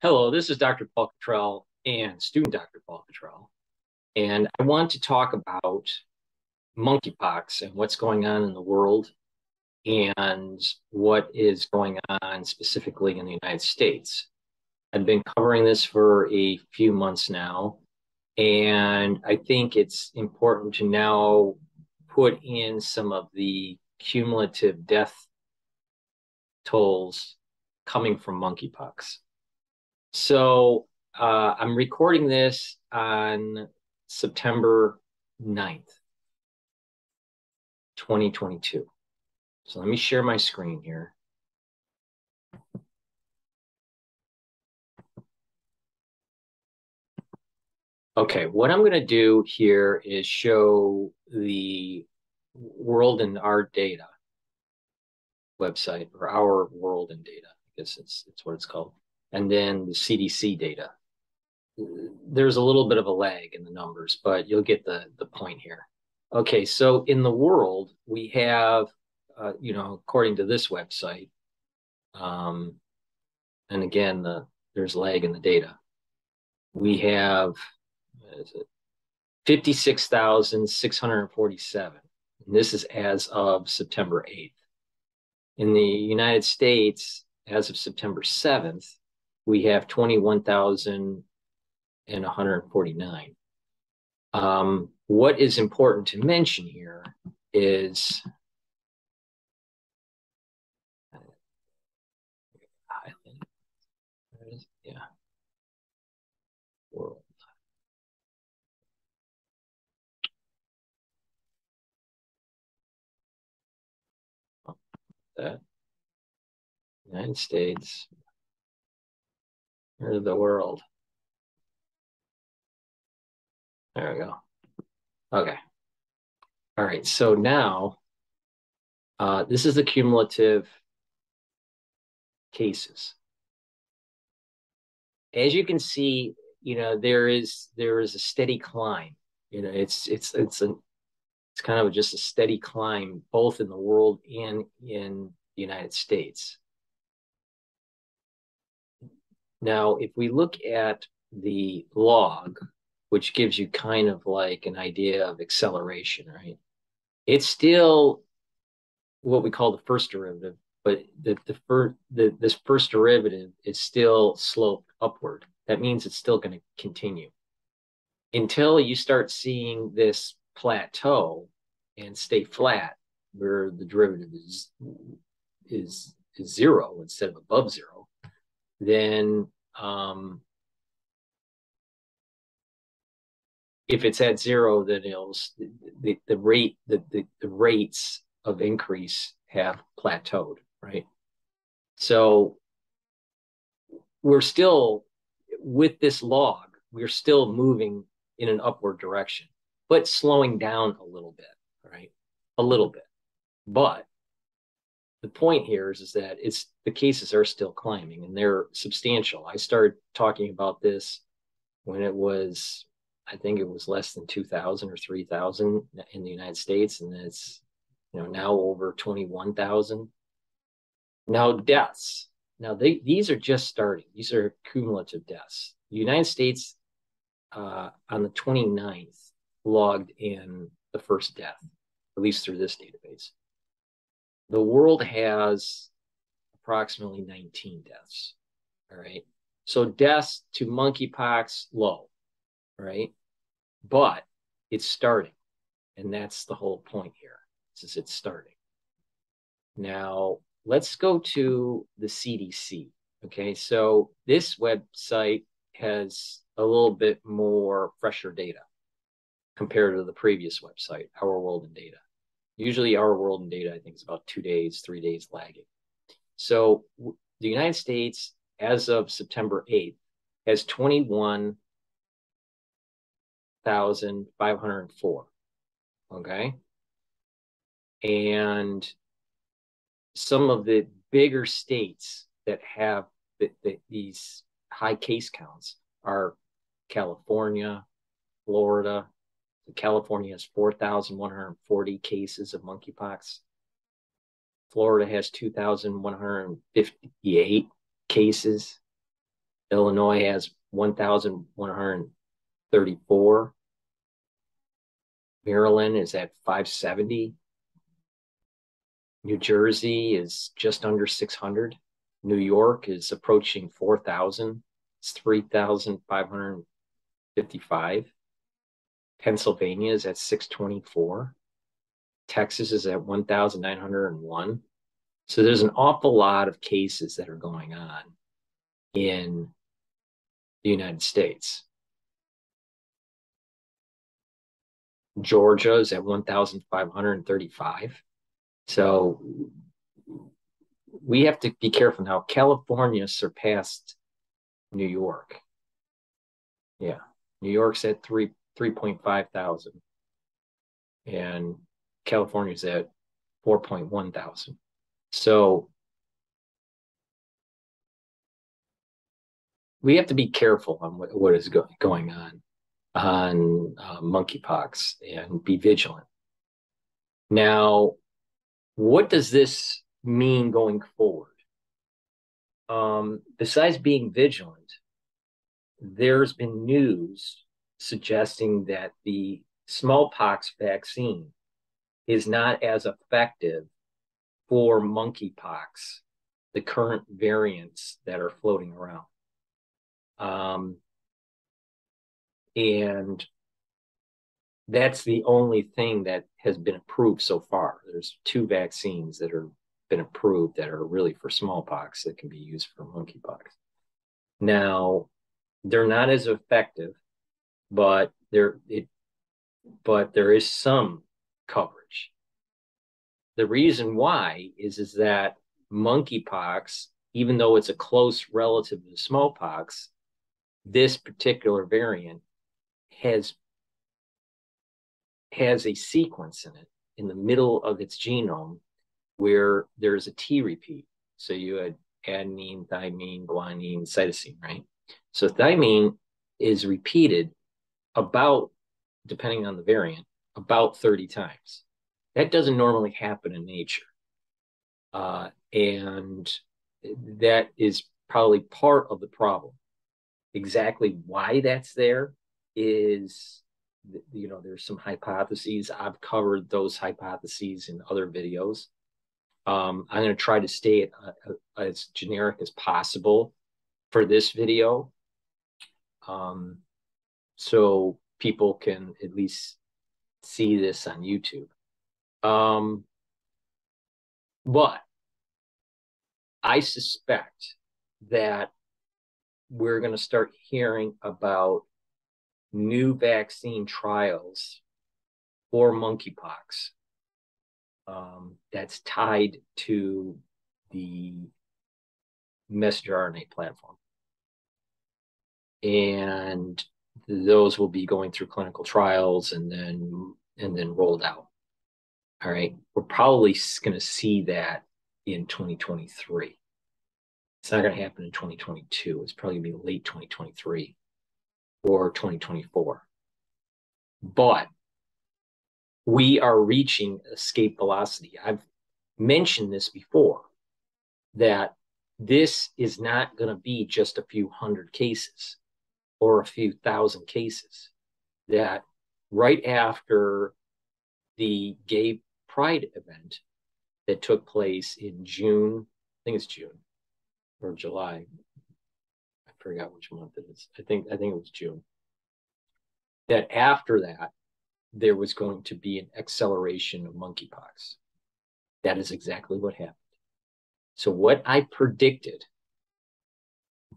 Hello, this is Dr. Paul Cottrell and student Dr. Paul Cottrell, and I want to talk about monkeypox and what's going on in the world and what is going on specifically in the United States. I've been covering this for a few months now, and I think it's important to now put in some of the cumulative death tolls coming from monkeypox. So I'm recording this on September 9th, 2022. So let me share my screen here. Okay, what I'm going to do here is show the World in Our Data website, or Our World in Data. I guess it's what it's called. And then the CDC data. There's a little bit of a lag in the numbers, but you'll get the point here. Okay, so in the world, we have, according to this website, and again, there's lag in the data. We have 56,647. And this is as of September 8th. In the United States, as of September 7th, we have 21,149. What is important to mention here is yeah, world. That United States, or the world. There we go. Okay. All right. So now, this is the cumulative cases. As you can see, there is a steady climb. It's kind of just a steady climb, both in the world and in the United States. Now, if we look at the log, which gives you kind of like an idea of acceleration, right? It's still what we call the first derivative, but this first derivative is still sloped upward. That means it's still going to continue until you start seeing this plateau and stay flat, where the derivative is zero instead of above zero. Then if it's at zero, then the rates of increase have plateaued, right? So we're still, with this log, we're still moving in an upward direction, but slowing down a little bit, right? A little bit. But the point here is that the cases are still climbing, and they're substantial. I started talking about this when it was, I think it was less than 2,000 or 3,000 in the United States, and it's now over 21,000. Now deaths. Now these are just starting. These are cumulative deaths. The United States on the 29th logged in the first death, at least through this database. The world has approximately 19 deaths. All right. So deaths to monkeypox, low, right? But it's starting. And that's the whole point here, is it's starting. Now, let's go to the CDC. Okay. So this website has a little bit more fresher data compared to the previous website, Our World in Data. Usually Our World in Data, I think, is about 2 days, 3 days lagging. So the United States, as of September 8th, has 21,504. Okay. And some of the bigger states that have these high case counts are California, Florida. California has 4,140 cases of monkeypox. Florida has 2,158 cases. Illinois has 1,134. Maryland is at 570. New Jersey is just under 600. New York is approaching 4,000. It's 3,555. Pennsylvania is at 624. Texas is at 1,901. So there's an awful lot of cases that are going on in the United States. Georgia is at 1,535. So we have to be careful now. California surpassed New York. Yeah. New York's at 3.5 thousand. And California's at 4.1 thousand. So we have to be careful on what is going on monkeypox and be vigilant. Now, what does this mean going forward? Besides being vigilant, there's been news suggesting that the smallpox vaccine is not as effective for monkeypox, the current variants that are floating around. And that's the only thing that has been approved so far. There's 2 vaccines that have been approved that are really for smallpox that can be used for monkeypox. Now, they're not as effective, but there is some coverage. The reason why is that monkeypox, even though it's a close relative to smallpox, this particular variant has a sequence in it in the middle of its genome where there's a T repeat. So you had adenine, thymine, guanine, cytosine, right? So thymine is repeated about, depending on the variant, about 30 times. That doesn't normally happen in nature. And that is probably part of the problem. Exactly why that's there is, there's some hypotheses. I've covered those hypotheses in other videos. I'm going to try to stay as generic as possible for this video, so people can at least see this on YouTube. But I suspect that we're going to start hearing about new vaccine trials for monkeypox that's tied to the messenger RNA platform. And those will be going through clinical trials and then rolled out. All right. We're probably going to see that in 2023. It's not going to happen in 2022. It's probably going to be late 2023 or 2024. But we are reaching escape velocity. I've mentioned this before, that this is not going to be just a few hundred cases or a few thousand cases. That right after the gay pride event that took place in June, I think it's June or July. I forgot which month it is. I think it was June. That after that, there was going to be an acceleration of monkeypox. That is exactly what happened. So what I predicted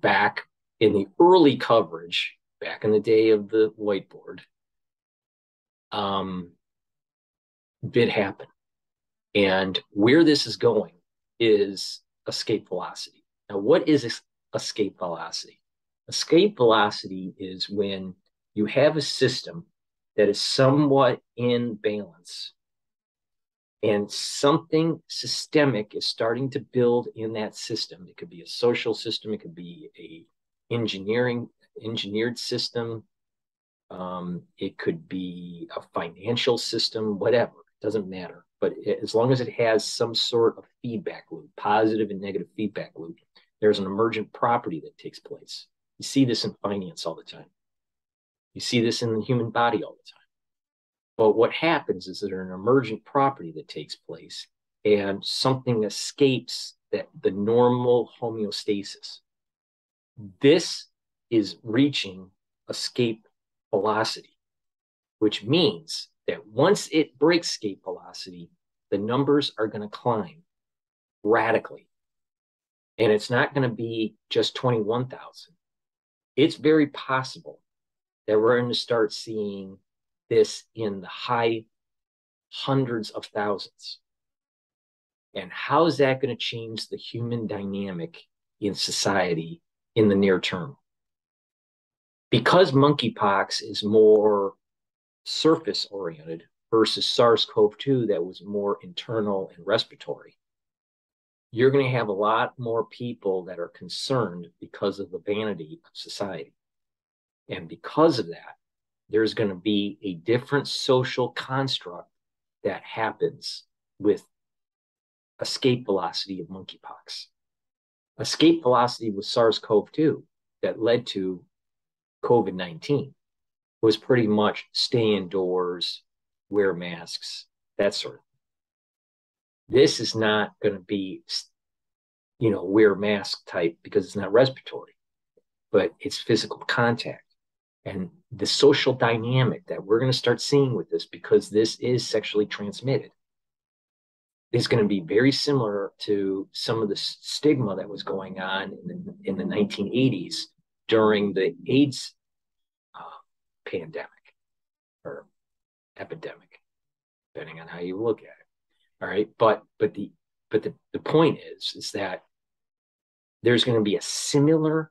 back in the early coverage, back in the day of the whiteboard, did happen. And where this is going is escape velocity. Now, what is escape velocity? Escape velocity is when you have a system that is somewhat in balance and something systemic is starting to build in that system. It could be a social system. It could be a engineered system. It could be a financial system, whatever. It doesn't matter. But as long as it has some sort of feedback loop, positive and negative feedback loop, there's an emergent property that takes place. You see this in finance all the time. You see this in the human body all the time. But what happens is there's an emergent property that takes place and something escapes the normal homeostasis. This is reaching escape velocity, which means that once it breaks escape velocity, the numbers are going to climb radically. And it's not going to be just 21,000. It's very possible that we're going to start seeing this in the high hundreds of thousands. And how is that going to change the human dynamic in society in the near term? Because monkeypox is more surface oriented versus SARS-CoV-2 that was more internal and respiratory, you're going to have a lot more people that are concerned because of the vanity of society. And because of that, there's going to be a different social construct that happens with escape velocity of monkeypox. Escape velocity with SARS-CoV-2 that led to COVID-19 was pretty much stay indoors, wear masks, that sort of thing. This is not going to be, wear mask type because it's not respiratory, but it's physical contact. And the social dynamic that we're going to start seeing with this, because this is sexually transmitted, is going to be very similar to some of the stigma that was going on in the 1980s during the AIDS pandemic or epidemic, depending on how you look at it. All right, but the point is that there's going to be a similar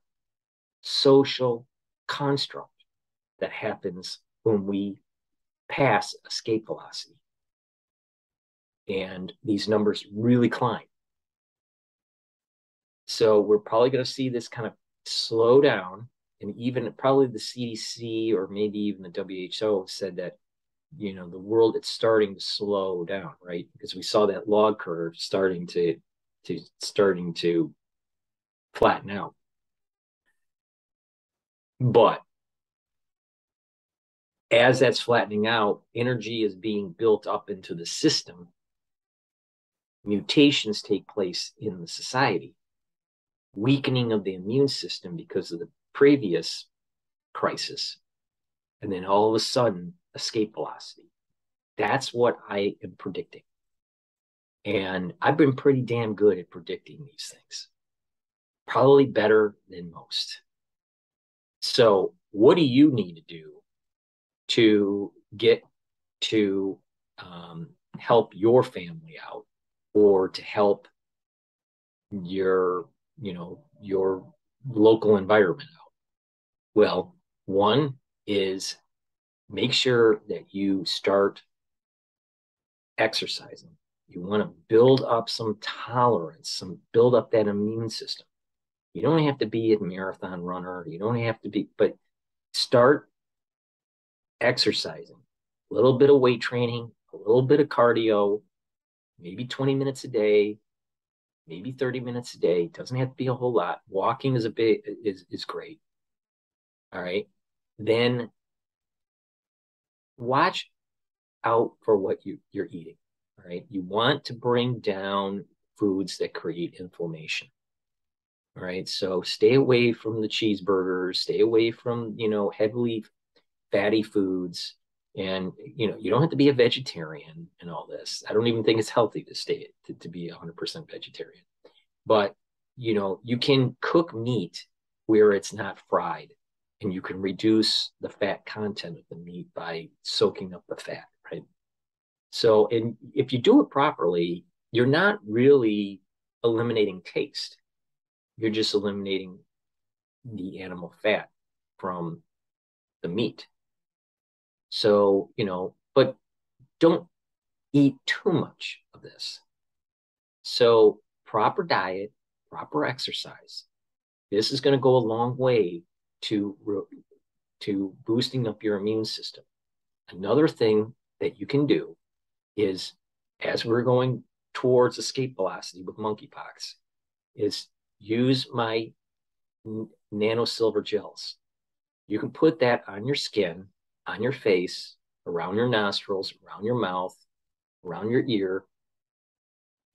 social construct that happens when we pass escape velocity. And these numbers really climb. So we're probably going to see this kind of slow down. And even probably the CDC or maybe even the WHO said that, the world, it's starting to slow down, right? Because we saw that log curve starting to flatten out. But as that's flattening out, energy is being built up into the system. Mutations take place in the society, weakening of the immune system because of the previous crisis, and then all of a sudden, escape velocity. That's what I am predicting. And I've been pretty damn good at predicting these things, probably better than most. So, what do you need to do to get to help your family out, or to help your local environment out? Well, one is make sure that you start exercising. You want to build up some tolerance, build up that immune system. You don't have to be a marathon runner. You don't have to be, but start exercising. A little bit of weight training, a little bit of cardio, maybe 20 minutes a day, maybe 30 minutes a day. It doesn't have to be a whole lot. Walking is great. All right. Then watch out for what you're eating. All right. You want to bring down foods that create inflammation. All right. So stay away from the cheeseburgers, stay away from, heavily fatty foods. And, you don't have to be a vegetarian and all this. I don't even think it's healthy to be 100% vegetarian. But, you can cook meat where it's not fried, and you can reduce the fat content of the meat by soaking up the fat, right? So, and if you do it properly, you're not really eliminating taste. You're just eliminating the animal fat from the meat. So, but don't eat too much of this. So, proper diet, proper exercise. This is going to go a long way to boosting up your immune system. Another thing that you can do is, as we're going towards escape velocity with monkeypox, is use my nano silver gels. You can put that on your skin, on your face, around your nostrils, around your mouth, around your ear.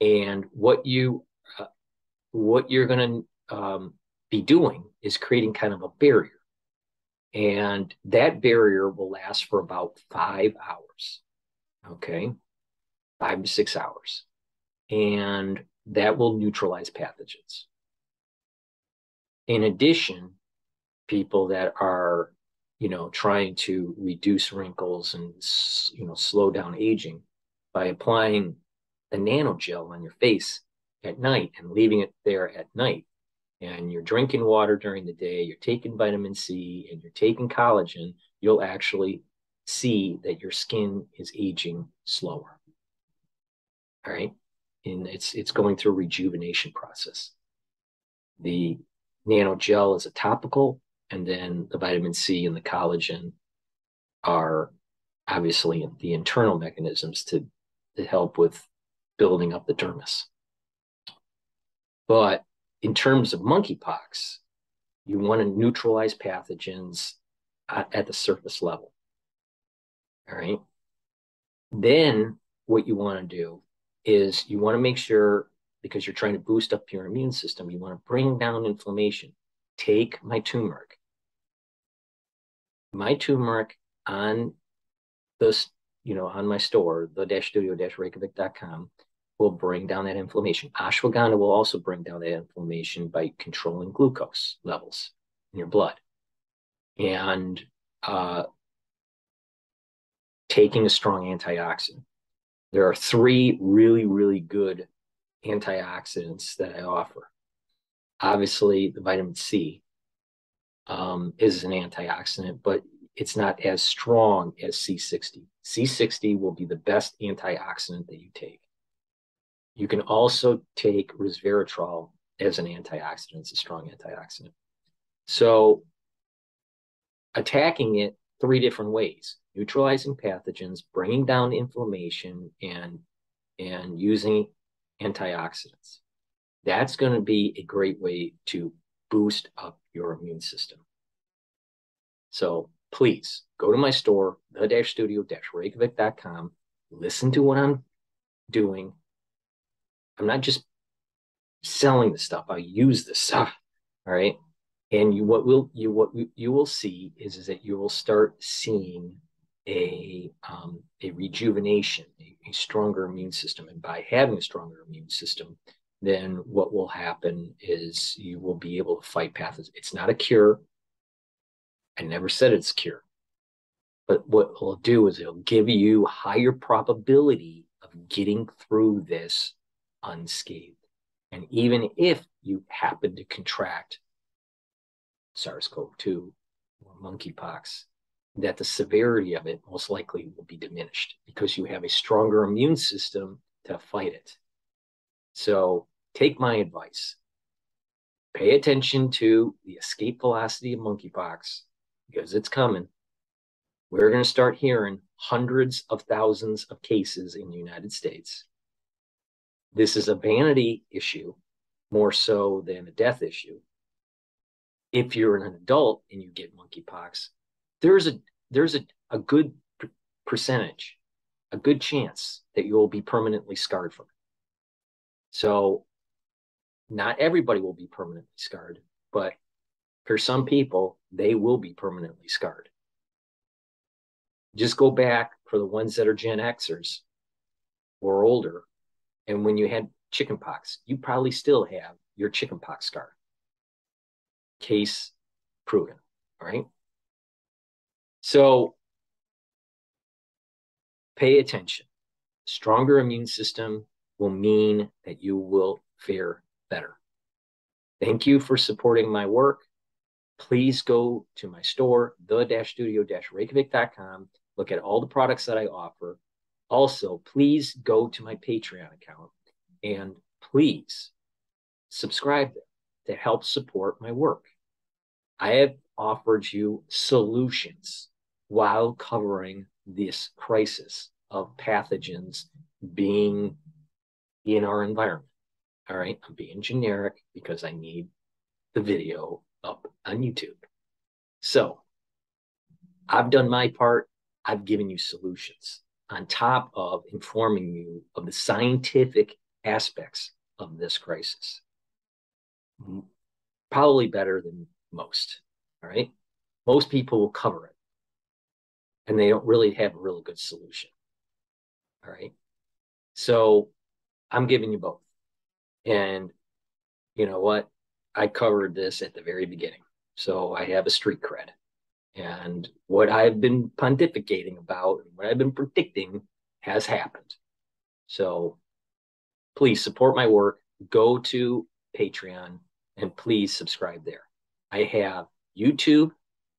And what you're going to be doing is creating kind of a barrier. And that barrier will last for about 5 hours. Okay. 5 to 6 hours. And that will neutralize pathogens. In addition, people that are, trying to reduce wrinkles and, slow down aging by applying the nano gel on your face at night and leaving it there at night. And you're drinking water during the day, you're taking vitamin C, and you're taking collagen, you'll actually see that your skin is aging slower. All right. And it's going through a rejuvenation process. The nano gel is a topical, and then the vitamin C and the collagen are obviously the internal mechanisms to help with building up the dermis. But in terms of monkeypox, you want to neutralize pathogens at the surface level. All right. Then what you want to do is you want to make sure, because you're trying to boost up your immune system, you want to bring down inflammation. Take my turmeric. My turmeric on this, on my store, the-studio-reykjavik.com, will bring down that inflammation. Ashwagandha will also bring down that inflammation by controlling glucose levels in your blood. And taking a strong antioxidant. There are 3 really, really good antioxidants that I offer. Obviously, the vitamin C is an antioxidant, but it's not as strong as C60. C60 will be the best antioxidant that you take. You can also take resveratrol as an antioxidant. It's a strong antioxidant. So attacking it 3 different ways: neutralizing pathogens, bringing down inflammation, and using antioxidants. That's going to be a great way to boost up your immune system. So please go to my store, the-studio-reykjavik.com. Listen to what I'm doing. I'm not just selling the stuff. I use this stuff. All right. And what you will see is that you will start seeing a rejuvenation, a stronger immune system. And by having a stronger immune system, then what will happen is you will be able to fight pathogens. It's not a cure. I never said it's a cure. But what it'll do is it'll give you higher probability of getting through this unscathed. And even if you happen to contract SARS-CoV-2 or monkeypox, that the severity of it most likely will be diminished because you have a stronger immune system to fight it. So take my advice. Pay attention to the escape velocity of monkeypox because it's coming. We're going to start hearing hundreds of thousands of cases in the United States. This is a vanity issue more so than a death issue. If you're an adult and you get monkeypox, there's a good percentage, a good chance that you'll be permanently scarred from it. So not everybody will be permanently scarred, but for some people, they will be permanently scarred. Just go back for the ones that are Gen Xers or older, and when you had chickenpox, you probably still have your chickenpox scar. Case proven, all right? So pay attention. Stronger immune system will mean that you will fare better. Thank you for supporting my work. Please go to my store, the-studio-reykjavik.com. Look at all the products that I offer. Also, please go to my Patreon account and please subscribe there to help support my work. I have offered you solutions while covering this crisis of pathogens being in our environment. All right, I'm being generic because I need the video up on YouTube. So I've done my part. I've given you solutions on top of informing you of the scientific aspects of this crisis. Probably better than most. All right. Most people will cover it and they don't really have a really good solution. All right. So I'm giving you both. And you know what? I covered this at the very beginning. So I have a street cred. And what I've been pontificating about and what I've been predicting has happened. So please support my work. Go to Patreon and please subscribe there. I have YouTube,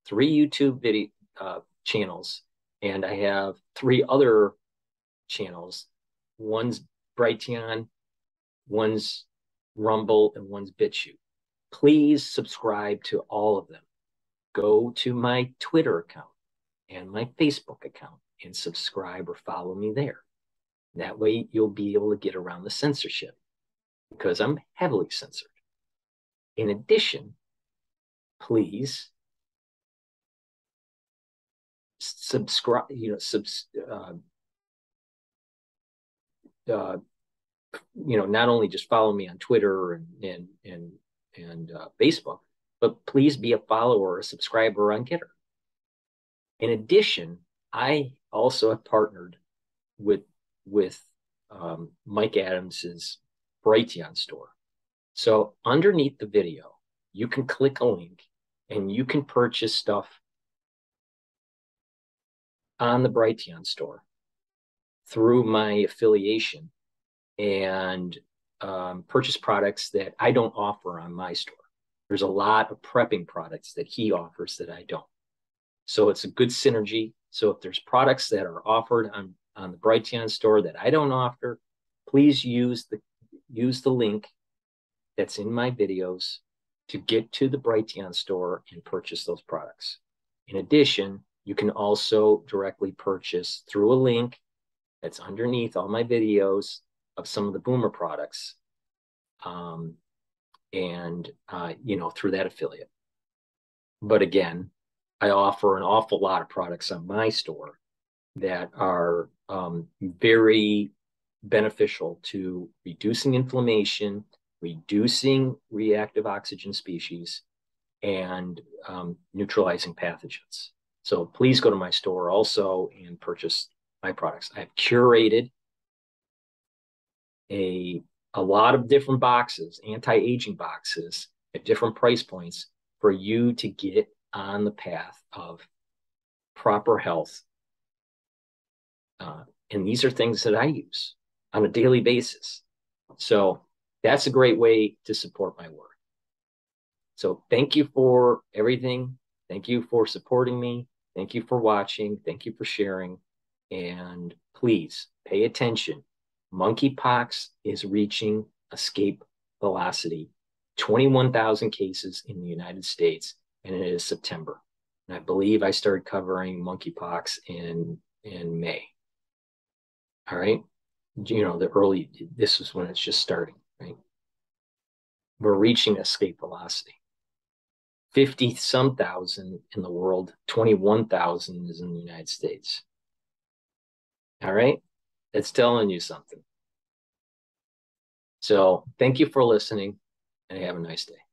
3 YouTube video channels, and I have 3 other channels. One's Brighteon, one's Rumble, and one's Bitchute. Please subscribe to all of them. Go to my Twitter account and my Facebook account and subscribe or follow me there. That way you'll be able to get around the censorship because I'm heavily censored. In addition, please subscribe, not only just follow me on Twitter and Facebook, but please be a follower or a subscriber on GETTR. In addition, I also have partnered with Mike Adams's Brighteon store. So underneath the video, you can click a link and you can purchase stuff on the Brighteon store through my affiliation and purchase products that I don't offer on my store. There's a lot of prepping products that he offers that I don't. So it's a good synergy. So if there's products that are offered on the Brighteon store that I don't offer, please use the link that's in my videos to get to the Brighteon store and purchase those products. In addition, you can also directly purchase through a link that's underneath all my videos of some of the Boomer products, through that affiliate. But again, I offer an awful lot of products on my store that are very beneficial to reducing inflammation, reducing reactive oxygen species, and neutralizing pathogens. So please go to my store also and purchase my products. I've curated a lot of different boxes, anti-aging boxes at different price points for you to get on the path of proper health. And these are things that I use on a daily basis. So that's a great way to support my work. So thank you for everything. Thank you for supporting me. Thank you for watching. Thank you for sharing. And please pay attention. Monkeypox is reaching escape velocity. 21,000 cases in the United States, and it is September. And I believe I started covering monkeypox in May. All right. This is when it's just starting, right? We're reaching escape velocity. 50-some thousand in the world, 21,000 is in the United States. All right. That's telling you something. So thank you for listening and have a nice day.